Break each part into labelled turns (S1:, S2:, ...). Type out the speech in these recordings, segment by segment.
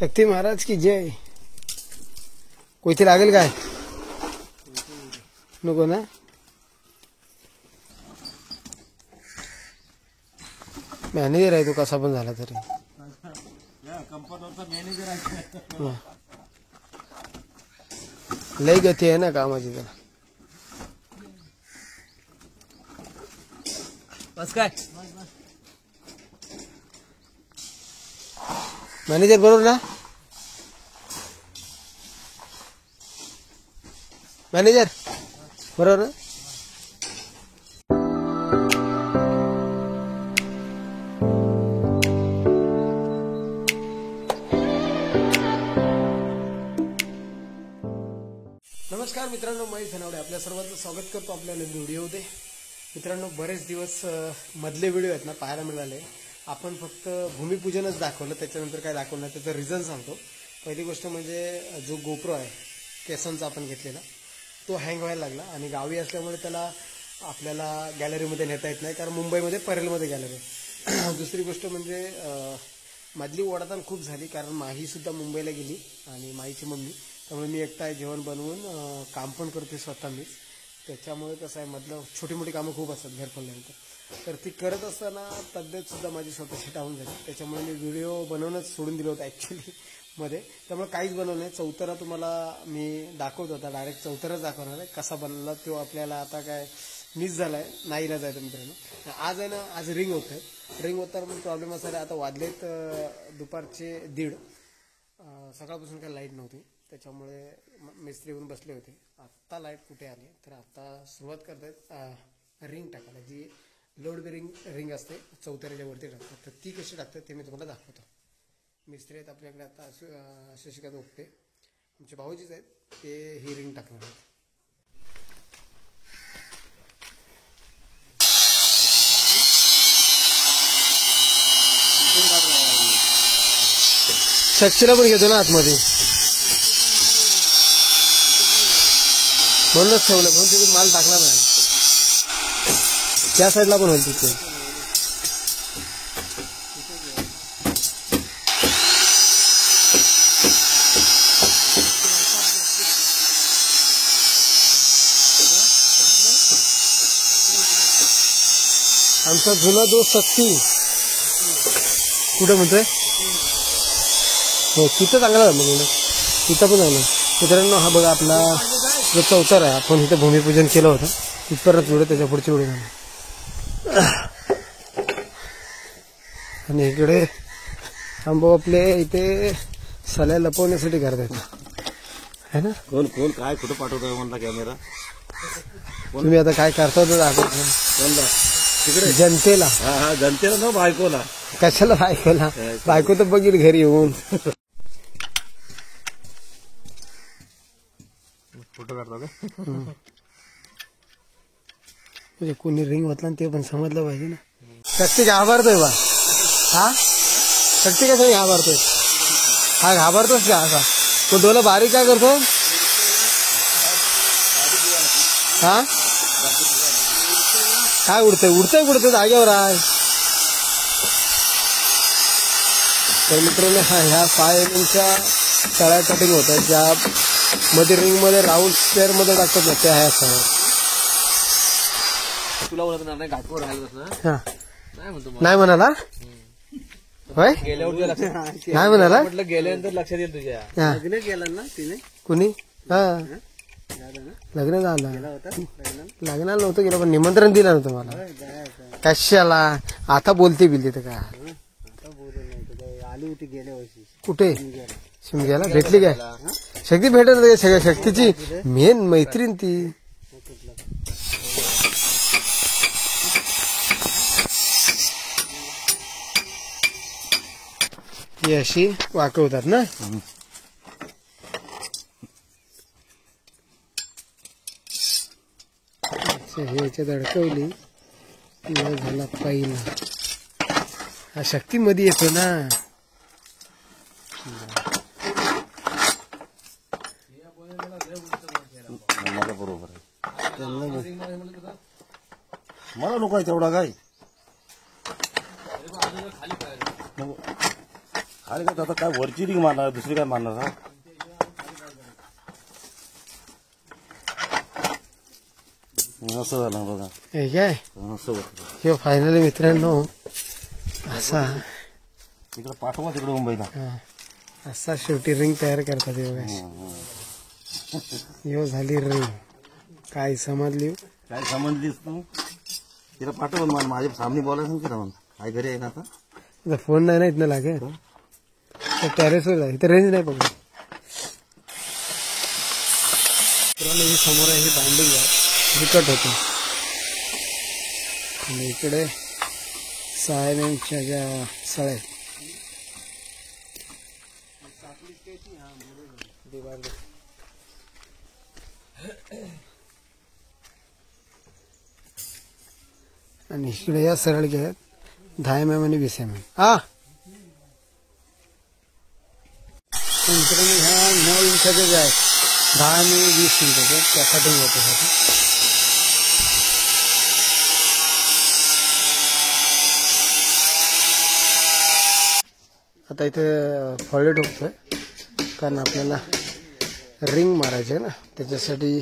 S1: शक्ती महाराज की जय. कोयती लागेल काय? नको ना. मॅनेजर आहे तो कसा पण झाला तरी.
S2: कंपनीचा मॅनेजर आहे.
S1: लय गती आहे ना कामाची त्याला.
S2: बस काय
S1: मॅनेजर बरोबर ना. मॅनेजर बरोबर ना. नमस्कार मित्रांनो, मी धनावडे आपल्या सर्वांचं स्वागत करतो आपल्या नवीन व्हिडिओमध्ये. मित्रांनो, बरेच दिवस मधले व्हिडिओ आहेत ना पाहायला मिळाले. आपण फक्त भूमिपूजनच दाखवलं, त्याच्यानंतर काय दाखवलं नाही. त्याचं रिझन सांगतो. पहिली गोष्ट म्हणजे जो गोप्रो आहे केसनचा आपण घेतलेला, तो हँग व्हायला लागला आणि गावी असल्यामुळे त्याला आपल्याला गॅलरीमध्ये नेता येत नाही, कारण मुंबईमध्ये परेलमध्ये गॅलरी आहे. दुसरी गोष्ट म्हणजे मधली ओढाताण खूप झाली, कारण माहीसुद्धा मुंबईला गेली आणि माहीची मम्मी. त्यामुळे मी एकटा जेवण बनवून काम पण करते स्वतः मीच. त्याच्यामुळे कसं आहे, मधलं छोटी मोठी कामं खूप असतात घर खोलल्यानंतर. तर ती करत असताना तब्येतसुद्धा माझी स्वतःची डाऊन झाली. त्याच्यामुळे मी व्हिडिओ बनवणंच सोडून दिलं होतं ॲक्च्युली मध्ये. त्यामुळे काहीच बनवलं नाही. चौथरा तुम्हाला मी दाखवत होता, डायरेक्ट चौथराच दाखवणार आहे. कसा बनला तो आपल्याला आता काय मिस झाला आहे, नाही इलाज आहे मित्रांनो. आज आहे ना, आज रिंग होतं. रिंग होताना पण प्रॉब्लेम असा आहे, आता वाजलेत दुपारचे 1:30. सकाळपासून काही लाईट नव्हती, त्याच्यामुळे मिस्त्री येऊन बसले होते. आत्ता लाईट कुठे आली, तर आता सुरुवात करतात रिंग टाकायला. जी लोड बेरिंग रिंग असते चौथऱ्याच्या वरती टाकतात, तर ती कशी टाकतात ते मी तुम्हाला दाखवतो. मिस्त्री आहेत आपल्याकडे आता, शशिकांत ओपटे आमचे भाऊजीच आहेत, ते ही रिंग टाकणार आहेत. शक्षीला पण घेतो ना आतमध्ये, म्हणूनच ठेवलं. म्हणून तिथून माल टाकला नाही. त्या साईडला पण होईल तिथे. आमचा जुना दोस्त शक्ती कुठे म्हणतोय? हो, तिथं चांगला म्हणून तिथं पण चांगलं. मित्रांनो, हा बघा आपला जो चौथरा आहे, आपण इथं भूमिपूजन केलं होतं. इथपर्यंत व्हिडिओ, त्याच्या पुढची व्हिडिओ झाली. आणि इकडे आंबो आपले इथे सल्या लपवण्यासाठी करतात है ना.
S2: कोण कोण काय कुठं पाठवतोय म्हणला कॅमेरा?
S1: तुम्ही आता काय करता तर दाखवतो
S2: तिकडे
S1: जनतेला.
S2: हा जनतेला ना, बायकोला.
S1: कशाला बायकोला? बायको तर बघील घरी येऊन.
S2: फोटो काढतो का?
S1: म्हणजे कोणी रिंग होतला ते पण समजलं पाहिजे ना. शक्ती घाबरतोय बा. हा, शक्ती कसं घाबरतोय? हा घाबरतोच का असा? तो डोला बारीक काय करतो? हा, काय उडतंय? उडतंय कुठं? जागेवर आहे. तर मित्रांनो, ह्या 6 एमच्या तळ्या कटिंग होतात, ज्या मध्ये रिंग मध्ये राऊंड स्क्वेअर मध्ये टाकतात ना, त्या ह्या सगळ्या.
S2: तुला बोलत नाही घाटवर राहिलं
S1: हा,
S2: नाही म्हणतो.
S1: नाही म्हणाला होय,
S2: गेल्यावर लक्षात
S1: नाही म्हणाला.
S2: म्हटलं गेल्यानंतर लक्षात येईल तुझ्या.
S1: लग्न केलं ना तिने? कुणी? हा, लग्न झालं. लग्नाला नव्हतं गेलं, पण निमंत्रण दिलं नव्हतं मला. कशाला आता बोलते बिलते तर काय?
S3: आली होती गेल्या वर्षी.
S1: कुठे? शिमग्याला भेटली काय? शक्ती भेटत नाही सगळ्या. शक्तीची मेन मैत्रीण ती. ही अशी वाकवतात ना. हे याच्यात अडकवली झाला पहिला. हा शक्ती मध्ये येतो ना.
S2: बरोबर आहे. मला नको आहे तेवढा काय. अरे काय आता काय वरची रिंग मारणार दुसरी काय मारणार हा असं झालं बघा
S1: हे काय
S2: असं होतं
S1: हे फायनली मित्रांनो असा
S2: तिकडे पाठवा तिकडे मुंबईला
S1: हा, असा शेवटी रिंग तयार करतात हे बघा. यो झाली रिंग काय समजली
S2: काय समजलीस तू तिला पाठव मला माझ्या सामने बोलायचं की राहून काय घरी आहे ना आता
S1: आता फोन नाही ना इथनं लागेल तर टेरेसवर जाईल इथं रेंज नाही पकडत. मित्रांनो ही समोर आहे ही बाइंडिंग आहे विकट होते आणि इकडे 6 इंचच्या ज्या सळ्या आहेत. आणि इकडे या सरळ घ्या 10 mm आणि 20 mm. हा मित्रांनो ह्या 9 इंचाच्या ज्या आहेत 10 आणि 20 इंचाच्या त्या कटिंग होते. आता इथे फळे ठोकतोय कारण आपल्याला रिंग मारायची आहे ना त्याच्यासाठी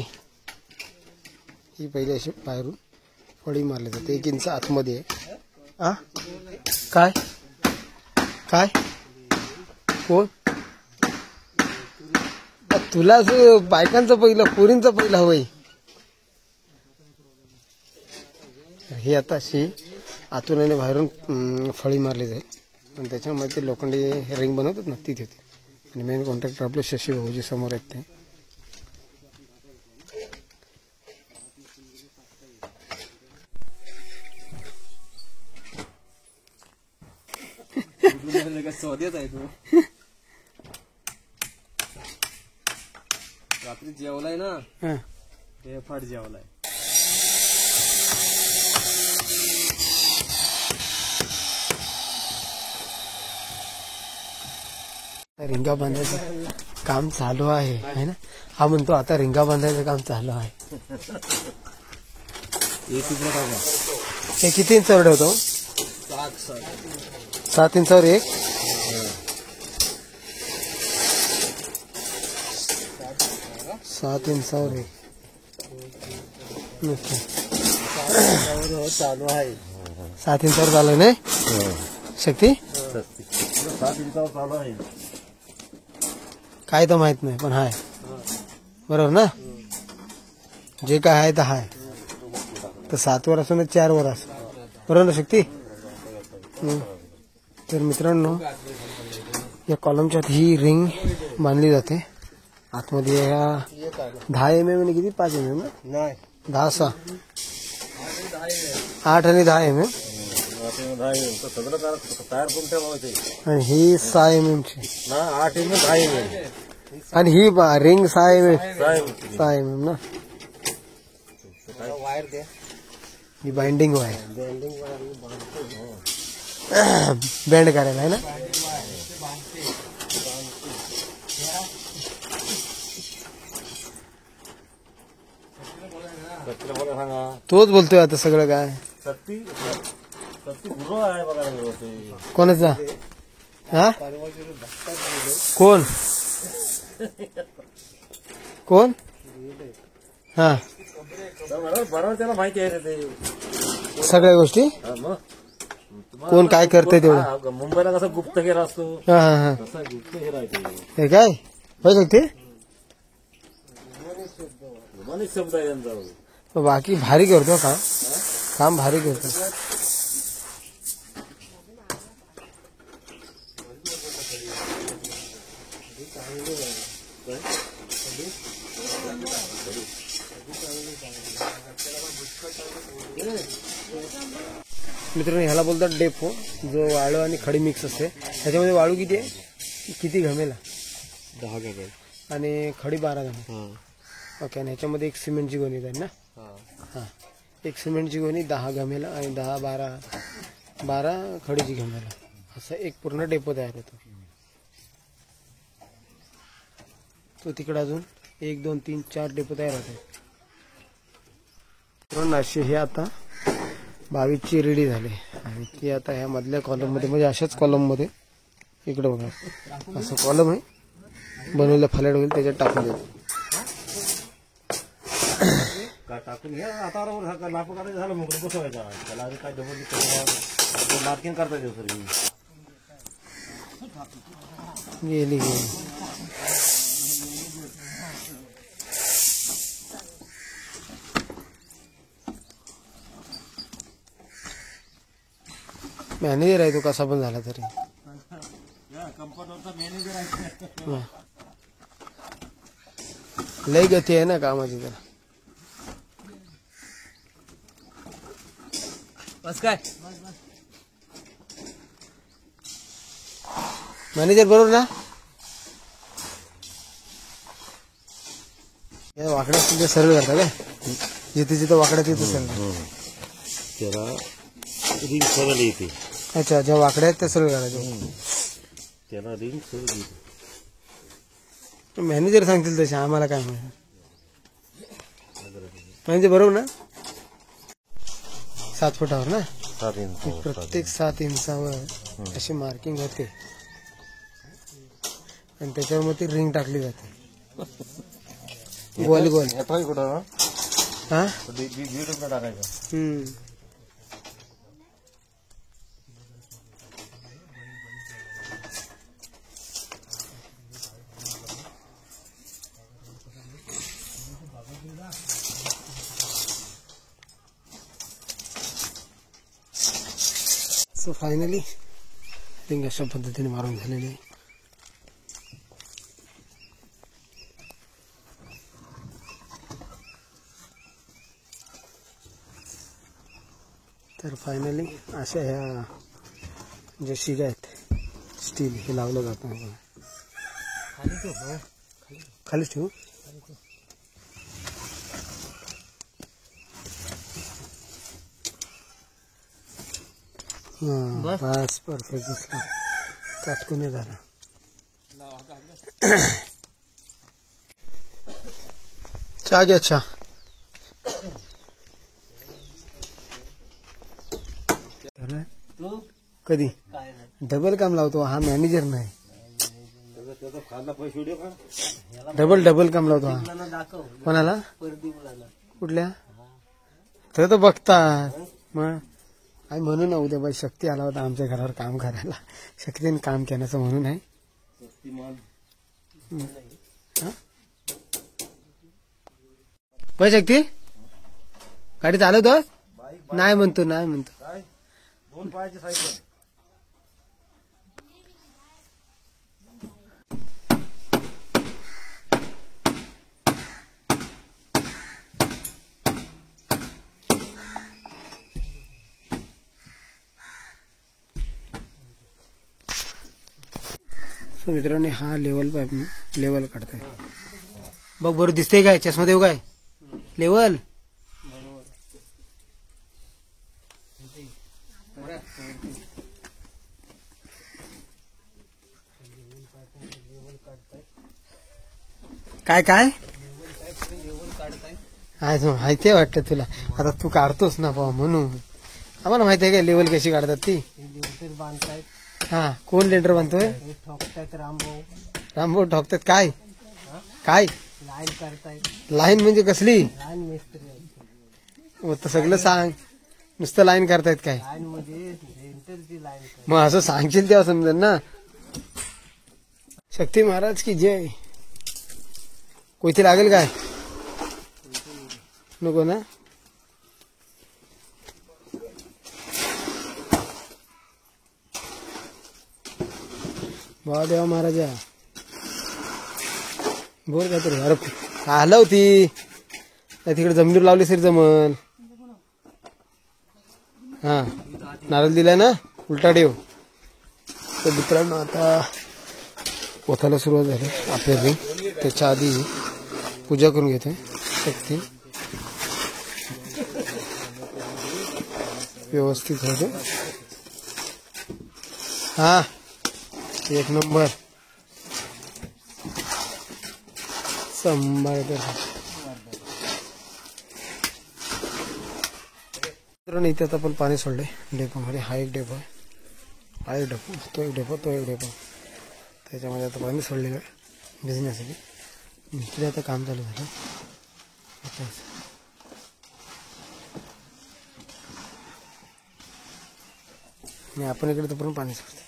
S1: ही पहिली अशी बाहेरून फळी मारली जाते 1 इंच आतमध्ये आहे. आ काय काय कोण तुला असं बायकांचं पहिलं पोरींचं पहिलं हवंय हे आता अशी आतून आणि बाहेरून फळी मारली जाईल पण त्याच्यामध्ये ते लोखंडी रिंग बनवतात ना ती होती आणि मेन कॉन्ट्रॅक्टर आपले शशी भाऊजी समोर आहेत ते.
S2: स्वादेत आहे तू रात्री जेवलाय ना
S1: हा
S2: हे फाट जेवलाय
S1: रिंगा बांधायचं काम चालू आहे ना. हा म्हणतो आता रिंगा बांधायचं काम चालू आहे. हे किती इंचावर ठेवतो 7 इंचावर एक 7 इंचावर एक
S3: चालू आहे
S1: 7 इंचावर चालू नाही शक्ती
S2: 7 इंचावर चालू आहे
S1: काय तर माहित नाही पण हाय बरोबर ना जे काय आहे तर हाय तर 7 वर असो ना 4 वर असो बरोबर ना शक्ती. तर मित्रांनो या कॉलमच्यात ही रिंग बांधली जाते आतमध्ये ह्या 10 mm आणि किती 5 mm
S3: नाही
S1: 10 6 8 आणि 10 mm
S2: सगळं तयार करून ठेवायचं
S1: आणि ही 6 mm ची
S2: ना 8 mm 10 mm
S1: आणि ही रिंग 6 mm ना
S3: वायर दे
S1: ही बाइंडिंग आहे बँड करायला आहे ना. तोच बोलतोय आता सगळं काय
S2: गुरु आहे बघा
S1: कोणाचा हा कोण कोण हा
S2: बरोबर त्याला माहिती आहे ते
S1: सगळ्या गोष्टी
S2: मग
S1: कोण काय करते तेवढं
S2: मुंबईला कसं गुप्तहेर असतो
S1: हा हा हा
S2: तसा गुप्तहेर आहे ते
S1: हे काय होऊ शकते
S2: मनीष शब्द आहे त्यांचा
S1: बाकी भारी करतो काम भारी करतो. मित्रांनो ह्याला बोलतात डेपो जो वाळू आणि खडी मिक्स असते. ह्याच्यामध्ये वाळू किती आहे किती घमेला
S2: 10 घमेल
S1: आणि खडी 12 घमेल. ओके आणि ह्याच्यामध्ये एक सिमेंटची गोणी जाईल ना. हां एक सिमेंटची गोणी 10 घमेला आणि 10 12 खडीची घमेला असं एक पूर्ण डेपो तयार होतो. तो तिकडे अजून 1 2 3 4 डेपो तयार होते. मित्रांनो अशी हे आता 22ची रेडी झाली आणि ती आता ह्या मधल्या कॉलममध्ये म्हणजे अशाच कॉलममध्ये इकडे बघा असं कॉलम आहे बनवलेलं फॅलेट होईल त्याच्यात टाकून देतो.
S2: टाकून घ्या आता लाप काढायचं झालं मोकळं बसवायचा त्याला आधी काय डबल मार्किंग करता येते सर
S1: गेली मॅनेजर आहे तो कसा पण झाला तरी.
S2: कंपनीवरचा मॅनेजर आहे.
S1: लय गती आहे ना कामाची त्याला.
S3: बस काय
S1: मॅनेजर बरोबर ना. वाकड्या तिथे सरळ करता काय जिथे जिथे वाकड्या तिथे सरळ.
S2: त्याला रिंग सरळ येते.
S1: अच्छा ज्या वाकड्या आहेत त्या सरळ करायच्या.
S2: त्याला रिंग सरळ येते.
S1: मॅनेजर सांगतील तसे आम्हाला काय माहिती. म्हणजे बरोबर ना 7 फुटावर ना
S2: 7 इंच.
S1: प्रत्येक 7 इंचावर अशी मार्किंग होते आणि त्याच्यावर मग ती रिंग टाकली जाते गोल गोल.
S2: येतोय कुठं
S1: हा
S2: दीड टाकायचं.
S1: सो फायनली रिंग अशा पद्धतीने मारून झालेली आहे. तर फायनली अशा ह्या ज्या शिगा आहेत स्टील हे लावलं जातं. खाली ठेवू. बस परफेक्ट दिसला. काटकुने झाला. चहा घ्या चहा. कधी डबल काम लावतो हा मॅनेजर नाही. डबल काम लावतो हा. कोणाला कुठल्या तर बघतात मग आम्ही म्हणून ना उद्या बाई शक्ती आला होता आमच्या घरावर काम करायला. शक्तीने काम केल्याचं म्हणून आहे. बाई शक्ती गाडी चालवतो नाही म्हणतो नाही म्हणतो.
S2: 2 पायाची सायकल.
S1: सो मित्रांनो हा लेवल पाईप लेवल काढताय बघ. बरोबर दिसते काय चष्मा देऊ काय लेवल. काय काय माहिती वाटतं तुला. आता तू काढतोस ना भाऊ म्हणून आम्हाला माहिती आहे काय लेवल कशी काढतात ती.
S3: बांधतायत.
S1: हा कोण लेंटर बांधतोय.
S3: ठोकतायत
S1: रामभाऊ ठोकतात. काय काय
S3: लाईन करतायत.
S1: लाईन म्हणजे कसली.
S3: लाईन मिस्त्री
S1: तर सगळं सांग. नुसतं लाईन करतायत काय.
S3: लाईन मध्ये सेंटरची लाईन
S1: मग असं सांगशील तेव्हा समजेल ना. शक्ती महाराज की जय. कोयती लागेल काय नको ना. देवा महाराजा बोल काय तरी. अरे आला होती तिकडे जमिनीवर लावली तरी जमल. हा नारळ दिलाय ना उलटा ठेव. तर मित्रांनो आता पोथाला सुरुवात झाली आपल्याला. त्याच्या आधी पूजा करून घेते शक्ती व्यवस्थित होते. हा एक नंबर सांभाळते. मित्रांनो इथे आता आपण पाणी सोडले डेपोमध्ये. हा एक डेपो आहे. हा एक डेपो तो एक डेपो तो एक डेपो. त्याच्यामध्ये आता पाणी सोडलेलं आहे भिजण्यासाठी. मिस्त्री आता काम चालू झालं आता. आणि आपण इकडे तोपर्यंत पाणी सोडतो.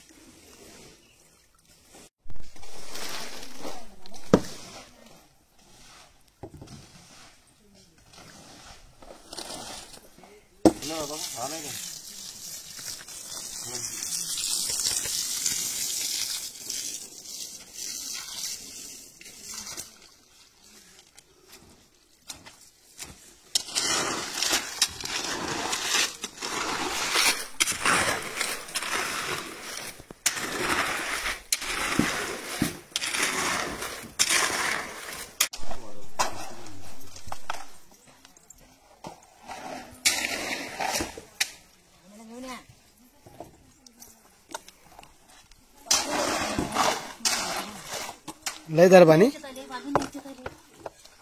S1: लय झालं पाणी.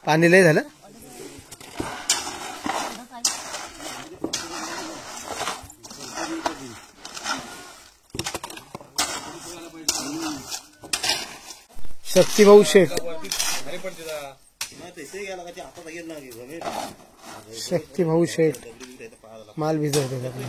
S1: पाणी लय झालं. शक्तीभाऊ शेठ. शक्तीभाऊ शेठ माल भिजवते आपले.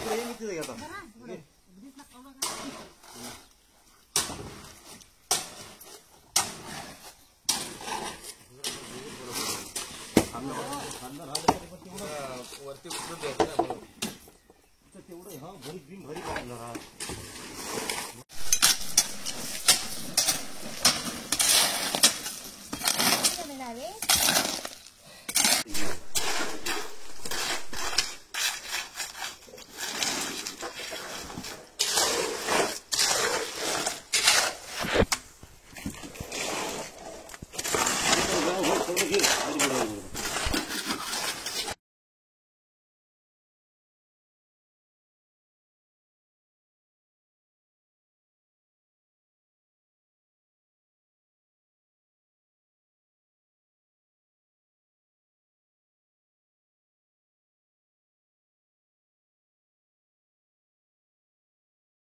S2: तेवढं हा भरी पाहिजे.